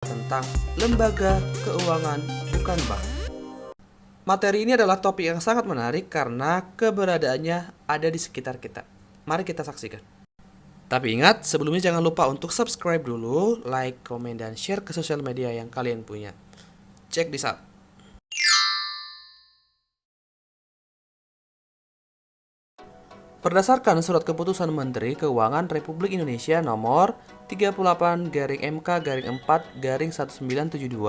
tentang lembaga keuangan bukan bank. Materi ini adalah topik yang sangat menarik karena keberadaannya ada di sekitar kita. Mari kita saksikan. Tapi ingat, sebelumnya jangan lupa untuk subscribe dulu, like, komen, dan share ke sosial media yang kalian punya. Check this out. Berdasarkan Surat Keputusan Menteri Keuangan Republik Indonesia nomor 38-MK-4-1972,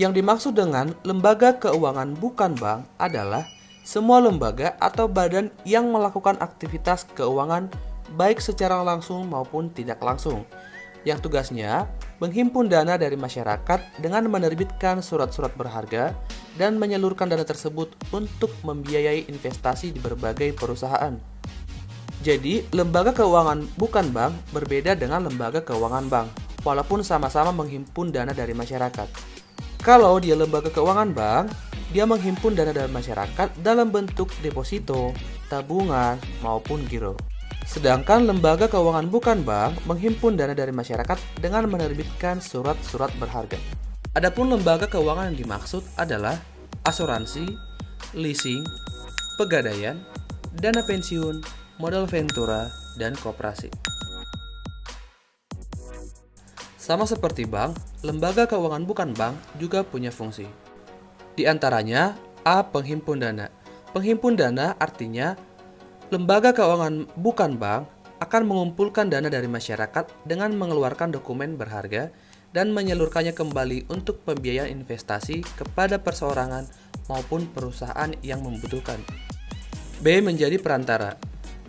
yang dimaksud dengan lembaga keuangan bukan bank adalah semua lembaga atau badan yang melakukan aktivitas keuangan baik secara langsung maupun tidak langsung, yang tugasnya menghimpun dana dari masyarakat dengan menerbitkan surat-surat berharga dan menyalurkan dana tersebut untuk membiayai investasi di berbagai perusahaan. Jadi, lembaga keuangan bukan bank berbeda dengan lembaga keuangan bank, walaupun sama-sama menghimpun dana dari masyarakat. Kalau dia lembaga keuangan bank, dia menghimpun dana dari masyarakat dalam bentuk deposito, tabungan, maupun giro. Sedangkan lembaga keuangan bukan bank menghimpun dana dari masyarakat dengan menerbitkan surat-surat berharga. Adapun lembaga keuangan yang dimaksud adalah asuransi, leasing, pegadaian, dana pensiun, modal ventura, dan koperasi. Sama seperti bank, lembaga keuangan bukan bank juga punya fungsi. Di antaranya, A. Penghimpun dana. Penghimpun dana artinya lembaga keuangan bukan bank akan mengumpulkan dana dari masyarakat dengan mengeluarkan dokumen berharga dan menyalurkannya kembali untuk pembiayaan investasi kepada perseorangan maupun perusahaan yang membutuhkan. B. Menjadi perantara.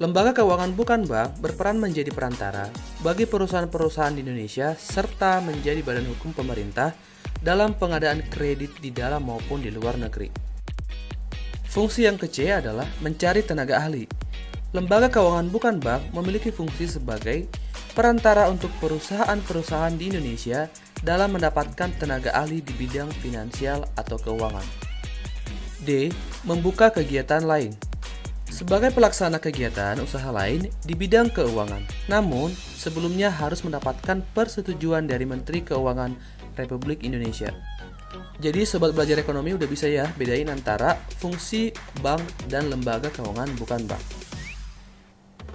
Lembaga keuangan bukan bank berperan menjadi perantara bagi perusahaan-perusahaan di Indonesia serta menjadi badan hukum pemerintah dalam pengadaan kredit di dalam maupun di luar negeri. Fungsi yang ke-C adalah mencari tenaga ahli. Lembaga keuangan bukan bank memiliki fungsi sebagai perantara untuk perusahaan-perusahaan di Indonesia dalam mendapatkan tenaga ahli di bidang finansial atau keuangan. D. Membuka kegiatan lain. Sebagai pelaksana kegiatan usaha lain di bidang keuangan, namun sebelumnya harus mendapatkan persetujuan dari Menteri Keuangan Republik Indonesia. Jadi sobat belajar ekonomi udah bisa ya bedain antara fungsi bank dan lembaga keuangan bukan bank.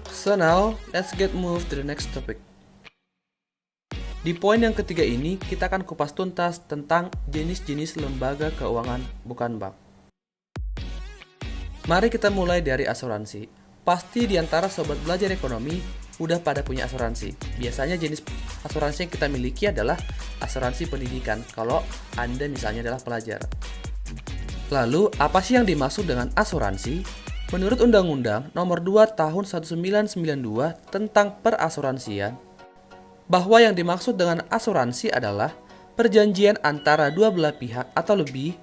So now, let's get move to the next topic. Di poin yang ketiga ini, kita akan kupas tuntas tentang jenis-jenis lembaga keuangan bukan bank. Mari kita mulai dari asuransi. Pasti di antara sobat belajar ekonomi udah pada punya asuransi. Biasanya jenis asuransi yang kita miliki adalah asuransi pendidikan kalau Anda misalnya adalah pelajar. Lalu, apa sih yang dimaksud dengan asuransi? Menurut Undang-Undang Nomor 2 Tahun 1992 tentang perasuransian, bahwa yang dimaksud dengan asuransi adalah perjanjian antara dua belah pihak atau lebih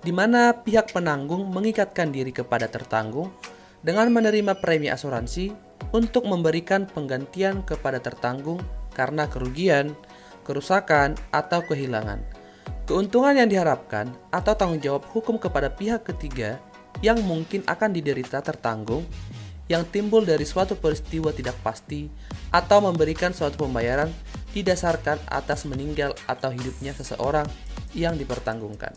di mana pihak penanggung mengikatkan diri kepada tertanggung dengan menerima premi asuransi untuk memberikan penggantian kepada tertanggung karena kerugian, kerusakan, atau kehilangan. Keuntungan yang diharapkan atau tanggung jawab hukum kepada pihak ketiga yang mungkin akan diderita tertanggung yang timbul dari suatu peristiwa tidak pasti atau memberikan suatu pembayaran didasarkan atas meninggal atau hidupnya seseorang yang dipertanggungkan.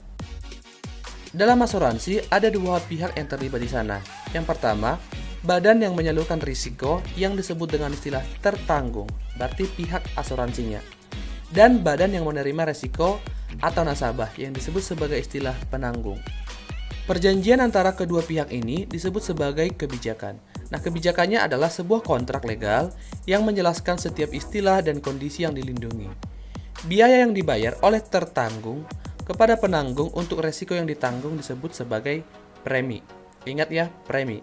Dalam asuransi, ada dua pihak yang terlibat di sana. Yang pertama, badan yang menyalurkan risiko yang disebut dengan istilah tertanggung, berarti pihak asuransinya. Dan badan yang menerima risiko atau nasabah yang disebut sebagai istilah penanggung. Perjanjian antara kedua pihak ini disebut sebagai kebijakan. Nah, kebijakannya adalah sebuah kontrak legal yang menjelaskan setiap istilah dan kondisi yang dilindungi. Biaya yang dibayar oleh tertanggung kepada penanggung untuk resiko yang ditanggung disebut sebagai premi. Ingat ya, premi.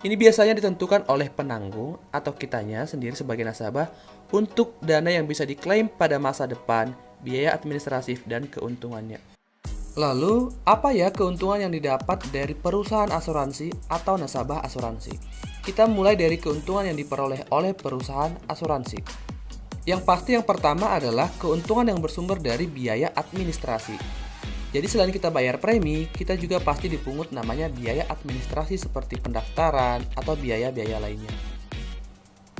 Ini biasanya ditentukan oleh penanggung atau kitanya sendiri sebagai nasabah untuk dana yang bisa diklaim pada masa depan, biaya administratif, dan keuntungannya. Lalu, apa ya keuntungan yang didapat dari perusahaan asuransi atau nasabah asuransi? Kita mulai dari keuntungan yang diperoleh oleh perusahaan asuransi. Yang pasti yang pertama adalah keuntungan yang bersumber dari biaya administrasi. Jadi selain kita bayar premi, kita juga pasti dipungut namanya biaya administrasi seperti pendaftaran atau biaya-biaya lainnya.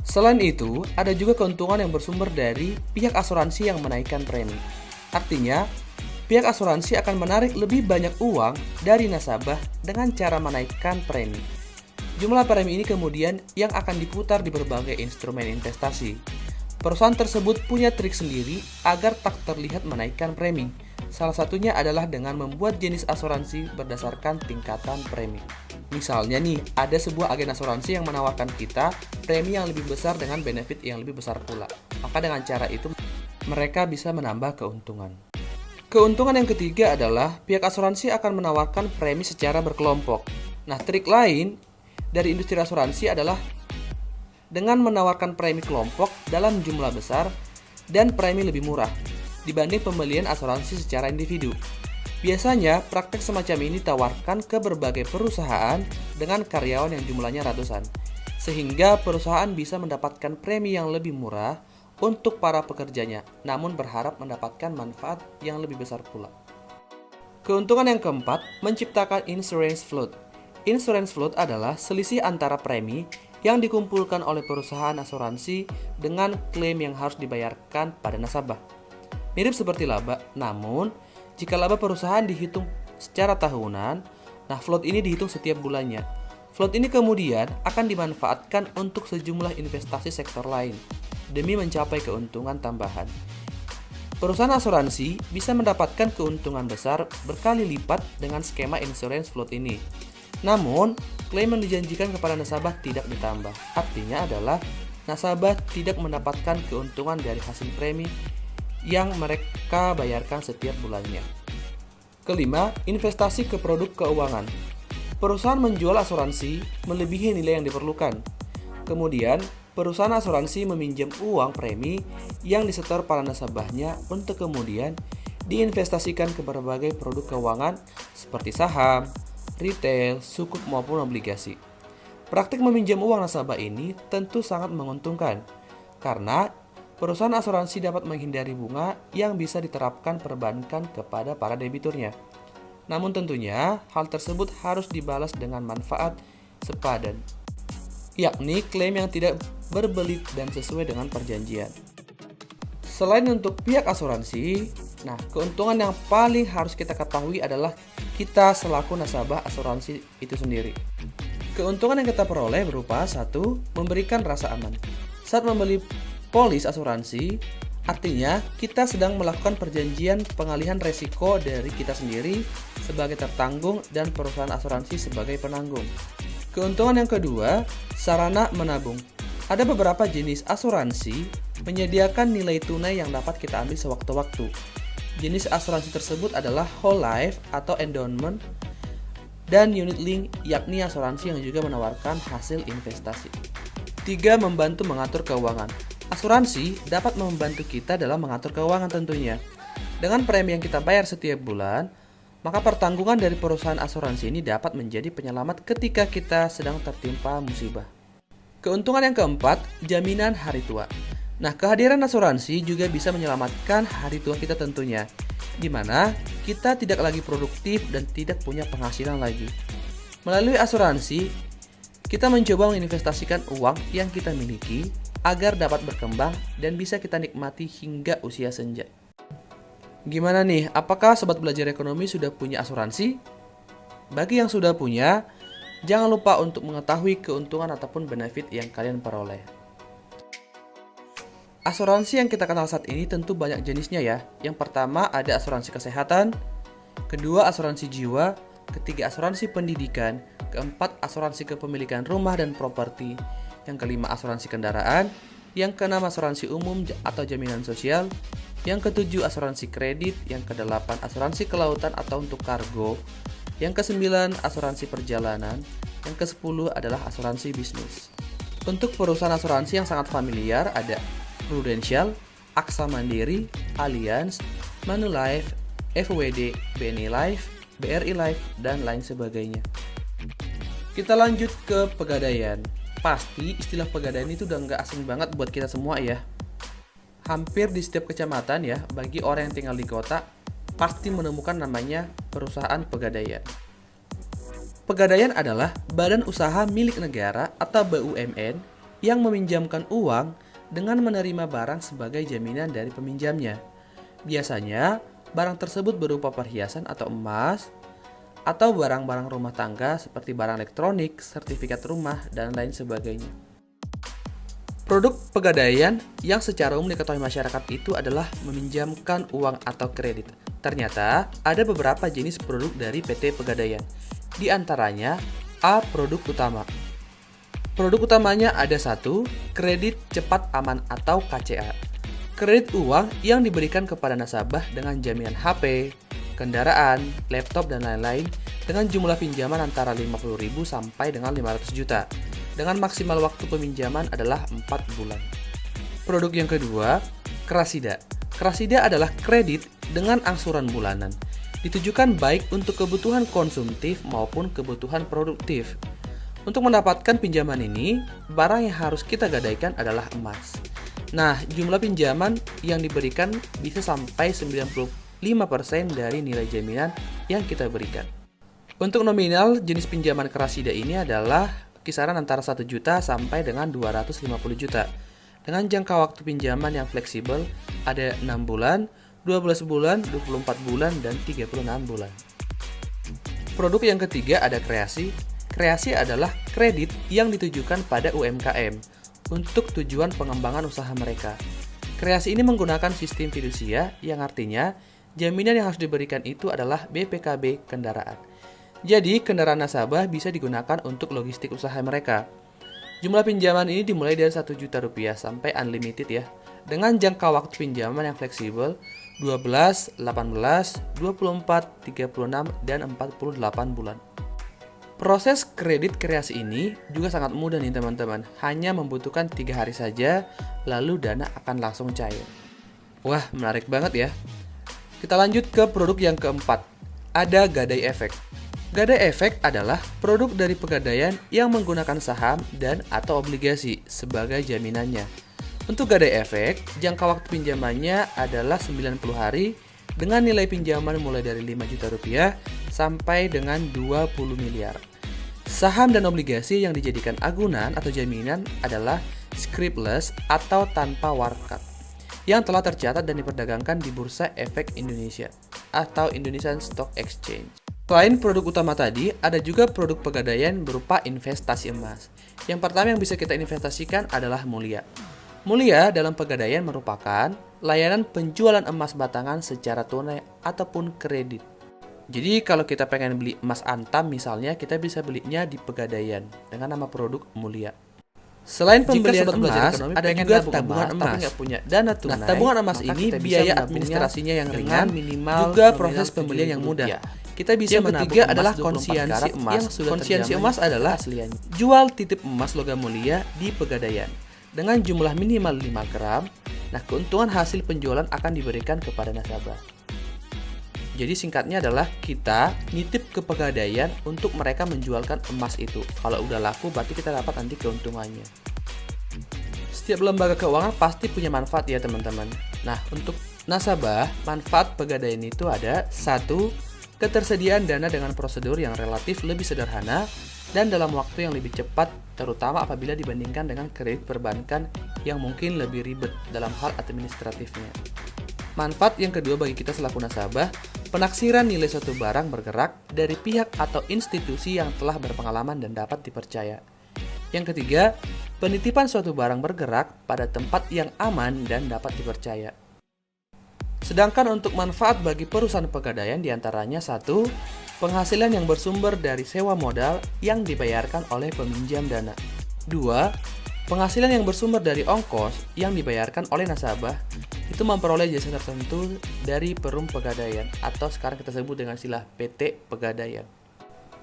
Selain itu, ada juga keuntungan yang bersumber dari pihak asuransi yang menaikkan premi. Artinya, pihak asuransi akan menarik lebih banyak uang dari nasabah dengan cara menaikkan premi. Jumlah premi ini kemudian yang akan diputar di berbagai instrumen investasi. Perusahaan tersebut punya trik sendiri agar tak terlihat menaikkan premi. Salah satunya adalah dengan membuat jenis asuransi berdasarkan tingkatan premi. Misalnya nih, ada sebuah agen asuransi yang menawarkan kita premi yang lebih besar dengan benefit yang lebih besar pula. Maka dengan cara itu, mereka bisa menambah keuntungan. Keuntungan yang ketiga adalah pihak asuransi akan menawarkan premi secara berkelompok. Nah, trik lain dari industri asuransi adalah dengan menawarkan premi kelompok dalam jumlah besar dan premi lebih murah dibanding pembelian asuransi secara individu. Biasanya, praktek semacam ini ditawarkan ke berbagai perusahaan dengan karyawan yang jumlahnya ratusan, sehingga perusahaan bisa mendapatkan premi yang lebih murah untuk para pekerjanya, namun berharap mendapatkan manfaat yang lebih besar pula. Keuntungan yang keempat, menciptakan insurance float. Insurance float adalah selisih antara premi yang dikumpulkan oleh perusahaan asuransi dengan klaim yang harus dibayarkan pada nasabah. Mirip seperti laba, namun jika laba perusahaan dihitung secara tahunan, nah float ini dihitung setiap bulannya. Float ini kemudian akan dimanfaatkan untuk sejumlah investasi sektor lain demi mencapai keuntungan tambahan. Perusahaan asuransi bisa mendapatkan keuntungan besar berkali lipat dengan skema insurance float ini. Namun, klaim yang dijanjikan kepada nasabah tidak ditambah. Artinya adalah nasabah tidak mendapatkan keuntungan dari hasil premi yang mereka bayarkan setiap bulannya. Kelima, investasi ke produk keuangan. Perusahaan menjual asuransi melebihi nilai yang diperlukan. Kemudian, perusahaan asuransi meminjam uang premi yang disetor para nasabahnya untuk kemudian diinvestasikan ke berbagai produk keuangan seperti saham, retail, sukuk maupun obligasi. Praktik meminjam uang nasabah ini tentu sangat menguntungkan karena perusahaan asuransi dapat menghindari bunga yang bisa diterapkan perbankan kepada para debiturnya. Namun tentunya hal tersebut harus dibalas dengan manfaat sepadan, yakni klaim yang tidak berbelit dan sesuai dengan perjanjian. Selain untuk pihak asuransi, nah keuntungan yang paling harus kita ketahui adalah kita selaku nasabah asuransi itu sendiri. Keuntungan yang kita peroleh berupa 1. Memberikan rasa aman. Saat membeli polis asuransi, artinya kita sedang melakukan perjanjian pengalihan resiko dari kita sendiri sebagai tertanggung dan perusahaan asuransi sebagai penanggung. Keuntungan yang kedua, sarana menabung. Ada beberapa jenis asuransi menyediakan nilai tunai yang dapat kita ambil sewaktu-waktu. Jenis asuransi tersebut adalah whole life atau endowment dan unit link, yakni asuransi yang juga menawarkan hasil investasi. 3. Membantu mengatur keuangan. Asuransi dapat membantu kita dalam mengatur keuangan tentunya. Dengan premi yang kita bayar setiap bulan, maka pertanggungan dari perusahaan asuransi ini dapat menjadi penyelamat ketika kita sedang tertimpa musibah. Keuntungan yang keempat, jaminan hari tua. Nah, kehadiran asuransi juga bisa menyelamatkan hari tua kita tentunya, di mana kita tidak lagi produktif dan tidak punya penghasilan lagi. Melalui asuransi, kita mencoba menginvestasikan uang yang kita miliki agar dapat berkembang dan bisa kita nikmati hingga usia senja. Gimana nih, apakah Sobat Belajar Ekonomi sudah punya asuransi? Bagi yang sudah punya, jangan lupa untuk mengetahui keuntungan ataupun benefit yang kalian peroleh. Asuransi yang kita kenal saat ini tentu banyak jenisnya ya. Yang pertama ada asuransi kesehatan, kedua asuransi jiwa, ketiga asuransi pendidikan, keempat asuransi kepemilikan rumah dan properti, yang kelima asuransi kendaraan, yang keenam asuransi umum atau jaminan sosial, yang ketujuh asuransi kredit, yang kedelapan asuransi kelautan atau untuk kargo, yang kesembilan asuransi perjalanan, yang kesepuluh adalah asuransi bisnis. Untuk perusahaan asuransi yang sangat familiar ada Prudential, AXA Mandiri, Allianz, Manulife, FWD, BNI Life, BRI Life, dan lain sebagainya. Kita lanjut ke pegadaian. Pasti istilah pegadaian itu udah nggak asing banget buat kita semua ya. Hampir di setiap kecamatan ya, bagi orang yang tinggal di kota, pasti menemukan namanya perusahaan pegadaian. Pegadaian adalah badan usaha milik negara atau BUMN yang meminjamkan uang dengan menerima barang sebagai jaminan dari peminjamnya. Biasanya, barang tersebut berupa perhiasan atau emas, atau barang-barang rumah tangga seperti barang elektronik, sertifikat rumah, dan lain sebagainya. Produk pegadaian yang secara umum diketahui masyarakat itu adalah meminjamkan uang atau kredit. Ternyata ada beberapa jenis produk dari PT Pegadaian. Di antaranya A. Produk utama. Produk utamanya ada 1. Kredit cepat aman atau KCA. Kredit uang yang diberikan kepada nasabah dengan jaminan HP, kendaraan, laptop, dan lain-lain dengan jumlah pinjaman antara 50.000 sampai dengan 500 juta. Dengan maksimal waktu peminjaman adalah 4 bulan. Produk yang kedua, Krasida. Krasida adalah kredit dengan angsuran bulanan. Ditujukan baik untuk kebutuhan konsumtif maupun kebutuhan produktif. Untuk mendapatkan pinjaman ini, barang yang harus kita gadaikan adalah emas. Nah, jumlah pinjaman yang diberikan bisa sampai 95% dari nilai jaminan yang kita berikan. Untuk nominal, jenis pinjaman Krasida ini adalah kisaran antara 1 juta sampai dengan 250 juta. Dengan jangka waktu pinjaman yang fleksibel, ada 6 bulan, 12 bulan, 24 bulan, dan 36 bulan. Produk yang ketiga ada Kreasi. Kreasi adalah kredit yang ditujukan pada UMKM untuk tujuan pengembangan usaha mereka. Kreasi ini menggunakan sistem fidusia yang artinya jaminan yang harus diberikan itu adalah BPKB kendaraan. Jadi, kendaraan nasabah bisa digunakan untuk logistik usaha mereka. Jumlah pinjaman ini dimulai dari 1 juta rupiah sampai unlimited ya. Dengan jangka waktu pinjaman yang fleksibel 12, 18, 24, 36, dan 48 bulan. Proses kredit Kreasi ini juga sangat mudah nih teman-teman. Hanya membutuhkan 3 hari saja, lalu dana akan langsung cair. Wah, menarik banget ya. Kita lanjut ke produk yang keempat. Ada Gadai Efek. Gadai Efek adalah produk dari Pegadaian yang menggunakan saham dan atau obligasi sebagai jaminannya. Untuk Gadai Efek, jangka waktu pinjamannya adalah 90 hari dengan nilai pinjaman mulai dari 5 juta rupiah sampai dengan 20 miliar. Saham dan obligasi yang dijadikan agunan atau jaminan adalah scriptless atau tanpa warkat yang telah tercatat dan diperdagangkan di Bursa Efek Indonesia atau Indonesian Stock Exchange. Selain produk utama tadi, ada juga produk Pegadaian berupa investasi emas. Yang pertama yang bisa kita investasikan adalah Mulia. Mulia dalam Pegadaian merupakan layanan penjualan emas batangan secara tunai ataupun kredit. Jadi kalau kita pengen beli emas antam misalnya, kita bisa belinya di Pegadaian dengan nama produk Mulia. Selain pembelian emas, ada juga tabungan emas, tapi nggak punya dana tunai. Nah, tabungan emas ini biaya administrasinya yang ringan, minimal juga proses pembelian yang mudah. Kita bisa yang ketiga adalah konsiansi emas. Konsiansi emas adalah jual titip emas logam mulia di Pegadaian dengan jumlah minimal 5 gram. Nah, keuntungan hasil penjualan akan diberikan kepada nasabah. Jadi singkatnya adalah kita nitip ke Pegadaian untuk mereka menjualkan emas itu. Kalau udah laku berarti kita dapat nanti keuntungannya. Setiap lembaga keuangan pasti punya manfaat ya teman-teman. Nah, untuk nasabah, manfaat Pegadaian itu ada 1. Ketersediaan dana dengan prosedur yang relatif lebih sederhana dan dalam waktu yang lebih cepat, terutama apabila dibandingkan dengan kredit perbankan yang mungkin lebih ribet dalam hal administratifnya. Manfaat yang kedua bagi kita selaku nasabah, penaksiran nilai suatu barang bergerak dari pihak atau institusi yang telah berpengalaman dan dapat dipercaya. Yang ketiga, penitipan suatu barang bergerak pada tempat yang aman dan dapat dipercaya. Sedangkan untuk manfaat bagi perusahaan Pegadaian diantaranya 1. Penghasilan yang bersumber dari sewa modal yang dibayarkan oleh peminjam dana. 2. Penghasilan yang bersumber dari ongkos yang dibayarkan oleh nasabah itu memperoleh jasa tertentu dari Perum Pegadaian atau sekarang kita sebut dengan istilah PT Pegadaian.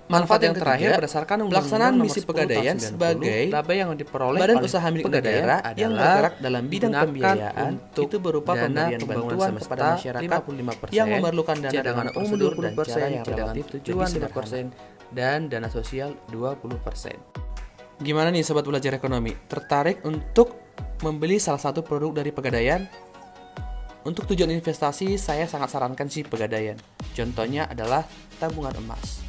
Manfaat yang terakhir berdasarkan pelaksanaan misi Pegadaian sebagai laba yang diperoleh badan usaha milik negara yang bergerak dalam bidang pembiayaan itu berupa pemberian bantuan kepada masyarakat 55% yang memerlukan dana dengan umum 20% yang relatif tujuan 5% dan dana sosial 20%. Gimana nih sobat belajar ekonomi? Tertarik untuk membeli salah satu produk dari Pegadaian? Untuk tujuan investasi saya sangat sarankan sih Pegadaian. Contohnya adalah tabungan emas.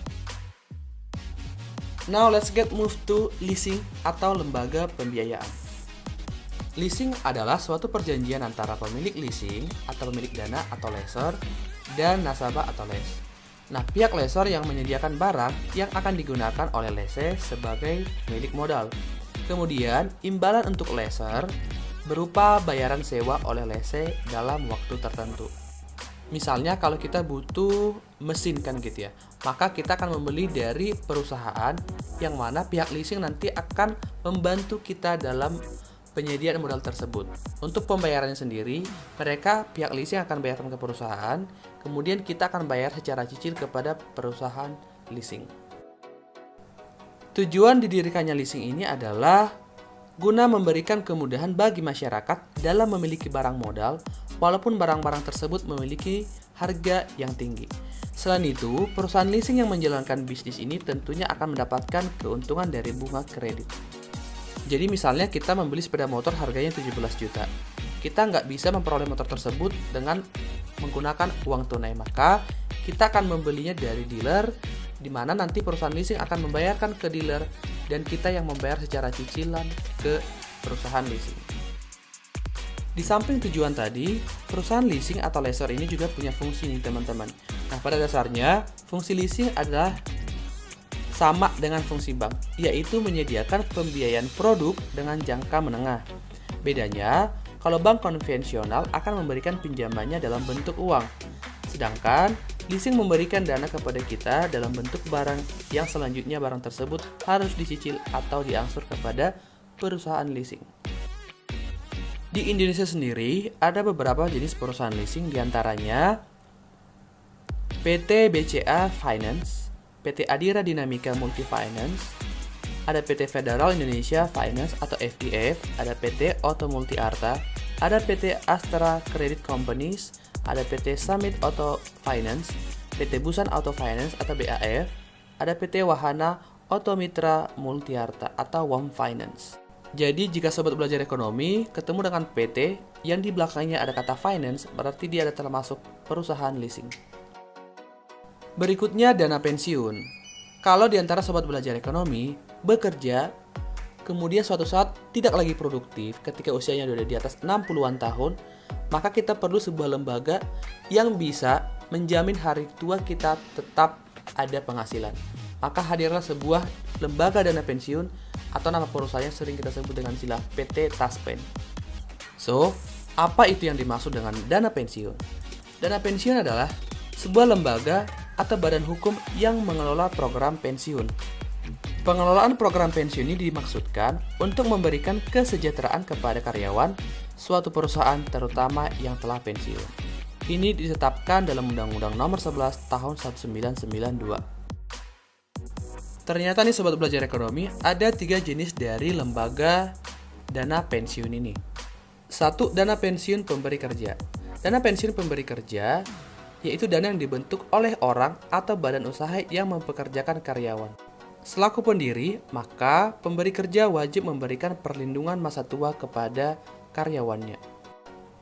Now let's get move to leasing atau lembaga pembiayaan. Leasing adalah suatu perjanjian antara pemilik leasing atau pemilik dana atau lessor dan nasabah atau les. Nah, pihak lessor yang menyediakan barang yang akan digunakan oleh lessee sebagai milik modal. Kemudian, imbalan untuk lessor berupa bayaran sewa oleh lessee dalam waktu tertentu. Misalnya kalau kita butuh mesin kan gitu ya, maka kita akan membeli dari perusahaan yang mana pihak leasing nanti akan membantu kita dalam penyediaan modal tersebut. Untuk pembayarannya sendiri, mereka pihak leasing akan bayarkan ke perusahaan, kemudian kita akan bayar secara cicil kepada perusahaan leasing. Tujuan didirikannya leasing ini adalah guna memberikan kemudahan bagi masyarakat dalam memiliki barang modal, walaupun barang-barang tersebut memiliki harga yang tinggi. Selain itu, perusahaan leasing yang menjalankan bisnis ini tentunya akan mendapatkan keuntungan dari bunga kredit. Jadi misalnya kita membeli sepeda motor harganya 17 juta. Kita nggak bisa memperoleh motor tersebut dengan menggunakan uang tunai. Maka kita akan membelinya dari dealer, di mana nanti perusahaan leasing akan membayarkan ke dealer dan kita yang membayar secara cicilan ke perusahaan leasing. Di samping tujuan tadi, perusahaan leasing atau lessor ini juga punya fungsi nih teman-teman. Nah, pada dasarnya fungsi leasing adalah sama dengan fungsi bank, yaitu menyediakan pembiayaan produk dengan jangka menengah. Bedanya, kalau bank konvensional akan memberikan pinjamannya dalam bentuk uang, sedangkan leasing memberikan dana kepada kita dalam bentuk barang yang selanjutnya barang tersebut harus dicicil atau diangsur kepada perusahaan leasing. Di Indonesia sendiri, ada beberapa jenis perusahaan leasing, diantaranya PT BCA Finance, PT Adira Dinamika Multi Finance, ada PT Federal Indonesia Finance atau FDF, ada PT Auto Multi Arta, ada PT Astra Credit Companies, ada PT Summit Auto Finance, PT Busan Auto Finance atau BAF, ada PT Wahana Auto Mitra Multiarta atau WAM Finance. Jadi jika sobat belajar ekonomi ketemu dengan PT yang di belakangnya ada kata finance, berarti dia ada termasuk perusahaan leasing. Berikutnya dana pensiun. Kalau di antara sobat belajar ekonomi bekerja, kemudian suatu saat tidak lagi produktif ketika usianya sudah di atas 60-an tahun, maka kita perlu sebuah lembaga yang bisa menjamin hari tua kita tetap ada penghasilan. Maka hadirlah sebuah lembaga dana pensiun atau nama perusahaannya sering kita sebut dengan istilah PT Taspen. So, apa itu yang dimaksud dengan dana pensiun? Dana pensiun adalah sebuah lembaga atau badan hukum yang mengelola program pensiun. Pengelolaan program pensiun ini dimaksudkan untuk memberikan kesejahteraan kepada karyawan suatu perusahaan terutama yang telah pensiun. Ini ditetapkan dalam Undang-Undang Nomor 11 Tahun 1992. Ternyata nih sobat belajar ekonomi, ada 3 jenis dari lembaga dana pensiun ini. 1. Dana pensiun pemberi kerja. Dana pensiun pemberi kerja yaitu dana yang dibentuk oleh orang atau badan usaha yang mempekerjakan karyawan. Selaku pendiri, maka pemberi kerja wajib memberikan perlindungan masa tua kepada karyawannya.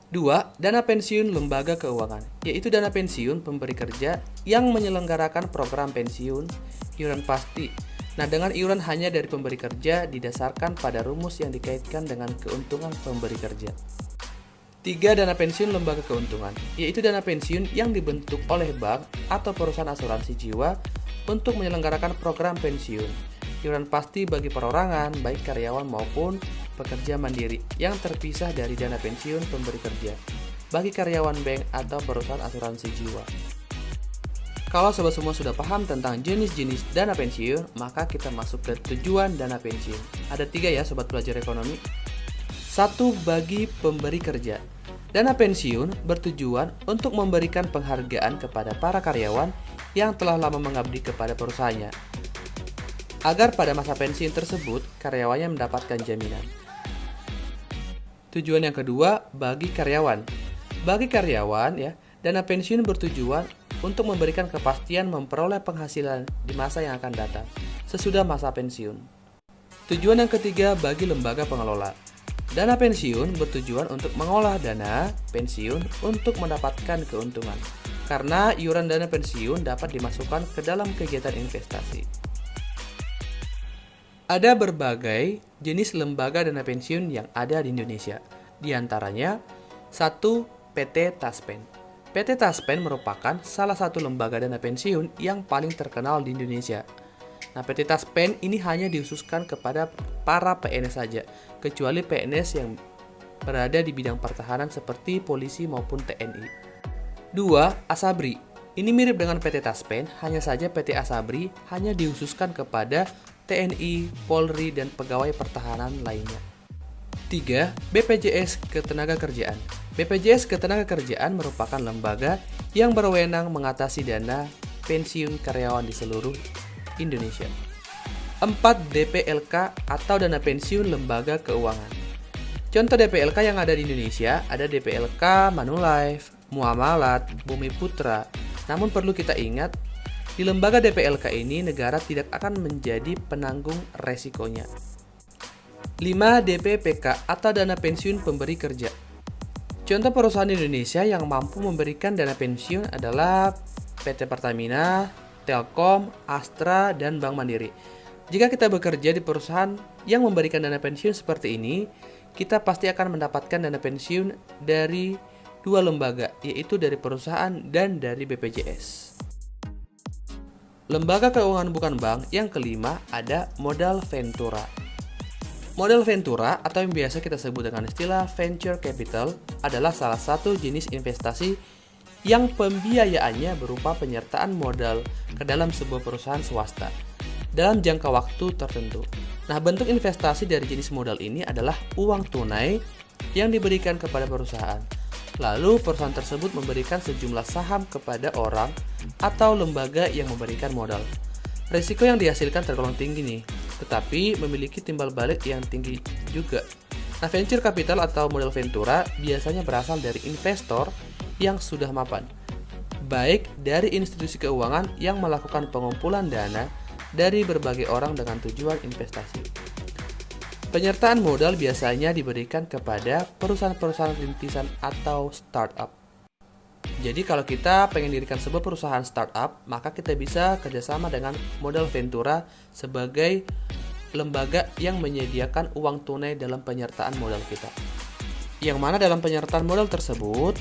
2. Dana pensiun lembaga keuangan, yaitu dana pensiun pemberi kerja yang menyelenggarakan program pensiun, iuran pasti. Nah, dengan iuran hanya dari pemberi kerja didasarkan pada rumus yang dikaitkan dengan keuntungan pemberi kerja. 3. Dana pensiun lembaga keuntungan, yaitu dana pensiun yang dibentuk oleh bank atau perusahaan asuransi jiwa untuk menyelenggarakan program pensiun, iuran pasti bagi perorangan, baik karyawan maupun pekerja mandiri, yang terpisah dari dana pensiun pemberi kerja, bagi karyawan bank atau perusahaan asuransi jiwa. Kalau sobat semua sudah paham tentang jenis-jenis dana pensiun, maka kita masuk ke tujuan dana pensiun. Ada 3 ya sobat belajar ekonomi. 1. Bagi pemberi kerja. Dana pensiun bertujuan untuk memberikan penghargaan kepada para karyawan yang telah lama mengabdi kepada perusahaannya, agar pada masa pensiun tersebut karyawannya mendapatkan jaminan. Tujuan yang kedua, bagi karyawan. Bagi karyawan ya, dana pensiun bertujuan untuk memberikan kepastian memperoleh penghasilan di masa yang akan datang sesudah masa pensiun. Tujuan yang ketiga, bagi lembaga pengelola. Dana pensiun bertujuan untuk mengolah dana pensiun untuk mendapatkan keuntungan, karena iuran dana pensiun dapat dimasukkan ke dalam kegiatan investasi. Ada berbagai jenis lembaga dana pensiun yang ada di Indonesia. Di antaranya, 1. PT Taspen. PT Taspen merupakan salah satu lembaga dana pensiun yang paling terkenal di Indonesia. Nah, PT Taspen ini hanya dikhususkan kepada para PNS saja, kecuali PNS yang berada di bidang pertahanan seperti polisi maupun TNI. 2. Asabri. Ini mirip dengan PT Taspen, hanya saja PT Asabri hanya dikhususkan kepada TNI, Polri, dan pegawai pertahanan lainnya. 3. BPJS Ketenagakerjaan. BPJS Ketenagakerjaan merupakan lembaga yang berwenang mengatasi dana pensiun karyawan di seluruh Indonesia. 4. DPLK atau dana pensiun lembaga keuangan. Contoh DPLK yang ada di Indonesia ada DPLK Manulife, Muamalat, Bumi Putra. Namun perlu kita ingat, di lembaga DPLK ini negara tidak akan menjadi penanggung resikonya. 5. DPPK atau dana pensiun pemberi kerja. Contoh perusahaan di Indonesia yang mampu memberikan dana pensiun adalah PT Pertamina, Telkom, Astra, dan Bank Mandiri. Jika kita bekerja di perusahaan yang memberikan dana pensiun seperti ini, kita pasti akan mendapatkan dana pensiun dari dua lembaga, yaitu dari perusahaan dan dari BPJS. Lembaga keuangan bukan bank yang kelima ada modal ventura. Modal ventura atau yang biasa kita sebut dengan istilah venture capital adalah salah satu jenis investasi yang pembiayaannya berupa penyertaan modal ke dalam sebuah perusahaan swasta dalam jangka waktu tertentu. Nah, bentuk investasi dari jenis modal ini adalah uang tunai yang diberikan kepada perusahaan. Lalu perusahaan tersebut memberikan sejumlah saham kepada orang atau lembaga yang memberikan modal. Risiko yang dihasilkan tergolong tinggi nih, tetapi memiliki timbal balik yang tinggi juga. Nah, venture capital atau modal ventura biasanya berasal dari investor yang sudah mapan, baik dari institusi keuangan yang melakukan pengumpulan dana dari berbagai orang dengan tujuan investasi. Penyertaan modal biasanya diberikan kepada perusahaan-perusahaan rintisan atau startup. Jadi kalau kita pengen dirikan sebuah perusahaan startup, maka kita bisa kerjasama dengan modal ventura sebagai lembaga yang menyediakan uang tunai dalam penyertaan modal kita. Yang mana dalam penyertaan modal tersebut,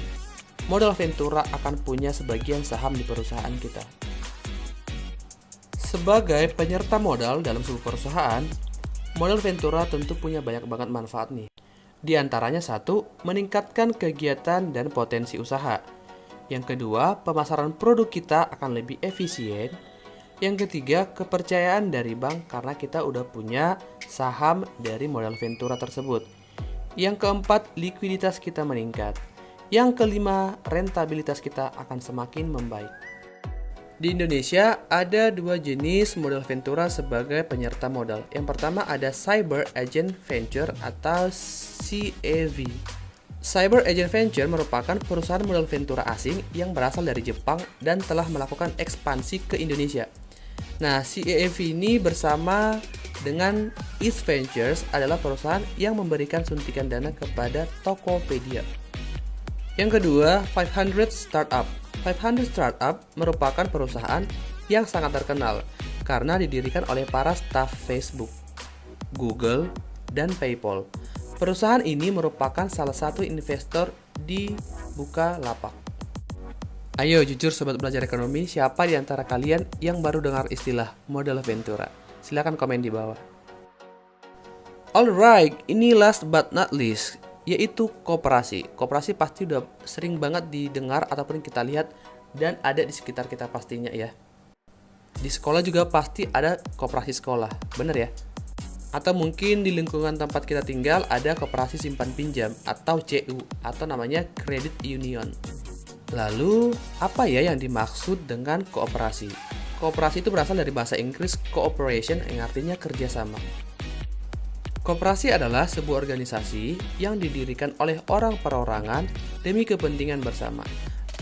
modal ventura akan punya sebagian saham di perusahaan kita. Sebagai penyerta modal dalam sebuah perusahaan, modal ventura tentu punya banyak banget manfaat nih. Di antaranya 1, meningkatkan kegiatan dan potensi usaha. Yang kedua, pemasaran produk kita akan lebih efisien. Yang ketiga, kepercayaan dari bank karena kita udah punya saham dari modal ventura tersebut. Yang keempat, likuiditas kita meningkat. Yang kelima, rentabilitas kita akan semakin membaik. Di Indonesia ada dua jenis modal ventura sebagai penyerta modal. Yang pertama ada Cyber Agent Venture atau CAV. Cyber Agent Venture merupakan perusahaan modal ventura asing yang berasal dari Jepang dan telah melakukan ekspansi ke Indonesia. Nah, CAV ini bersama dengan East Ventures adalah perusahaan yang memberikan suntikan dana kepada Tokopedia. Yang kedua, 500 Startup. 500 Startup merupakan perusahaan yang sangat terkenal karena didirikan oleh para staf Facebook, Google, dan PayPal. Perusahaan ini merupakan salah satu investor di Bukalapak. Ayo jujur sobat belajar ekonomi, siapa di antara kalian yang baru dengar istilah modal ventura? Silahkan komen di bawah. Alright, ini last but not least, yaitu koperasi. Koperasi pasti udah sering banget didengar ataupun kita lihat dan ada di sekitar kita pastinya ya. Di sekolah juga pasti ada koperasi sekolah, bener ya? Atau mungkin di lingkungan tempat kita tinggal ada koperasi simpan pinjam atau CU atau namanya credit union. Lalu, apa ya yang dimaksud dengan kooperasi? Kooperasi itu berasal dari bahasa Inggris cooperation yang artinya kerjasama. Koperasi adalah sebuah organisasi yang didirikan oleh orang perorangan demi kepentingan bersama,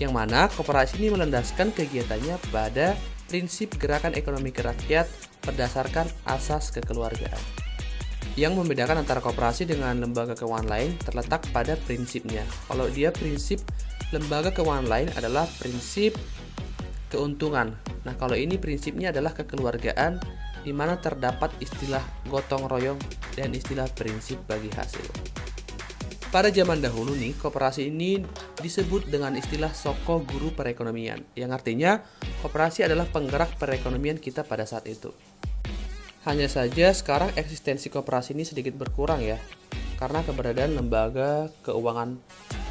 yang mana koperasi ini melandaskan kegiatannya pada prinsip gerakan ekonomi kerakyat berdasarkan asas kekeluargaan. Yang membedakan antara koperasi dengan lembaga keuangan lain terletak pada prinsipnya. Kalau dia prinsip lembaga keuangan lain adalah prinsip keuntungan. Nah, kalau ini prinsipnya adalah kekeluargaan di mana terdapat istilah gotong royong dan istilah prinsip bagi hasil. Pada zaman dahulu nih, koperasi ini disebut dengan istilah soko guru perekonomian, yang artinya koperasi adalah penggerak perekonomian kita pada saat itu. Hanya saja sekarang eksistensi koperasi ini sedikit berkurang ya, karena keberadaan lembaga keuangan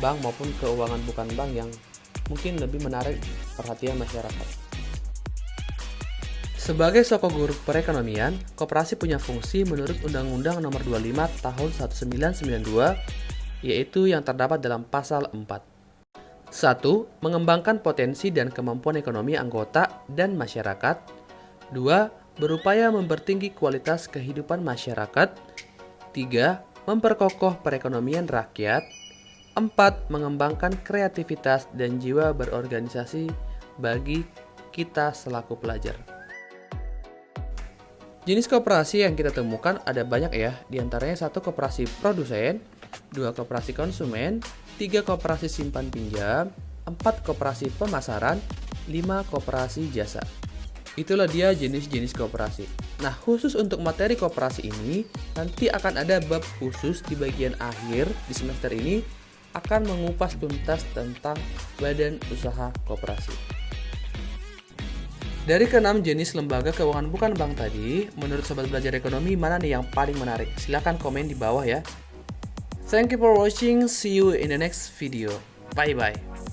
bank maupun keuangan bukan bank yang mungkin lebih menarik perhatian masyarakat. Sebagai soko guru perekonomian, koperasi punya fungsi menurut Undang-Undang Nomor 25 Tahun 1992, yaitu yang terdapat dalam pasal 4. 1. Mengembangkan potensi dan kemampuan ekonomi anggota dan masyarakat. 2. Berupaya mempertinggi kualitas kehidupan masyarakat. 3. Memperkokoh perekonomian rakyat. 4. Mengembangkan kreativitas dan jiwa berorganisasi bagi kita selaku pelajar. Jenis koperasi yang kita temukan ada banyak ya, diantaranya 1. Koperasi produsen, 2. Koperasi konsumen, 3. Koperasi simpan pinjam, 4. Koperasi pemasaran, 5. Koperasi jasa. Itulah dia jenis-jenis koperasi. Nah, khusus untuk materi koperasi ini, nanti akan ada bab khusus di bagian akhir di semester ini akan mengupas tuntas tentang badan usaha koperasi. Dari ke-6 jenis lembaga keuangan bukan bank tadi, menurut Sobat Belajar Ekonomi mana nih yang paling menarik? Silahkan komen di bawah ya. Thank you for watching. See you in the next video. Bye bye.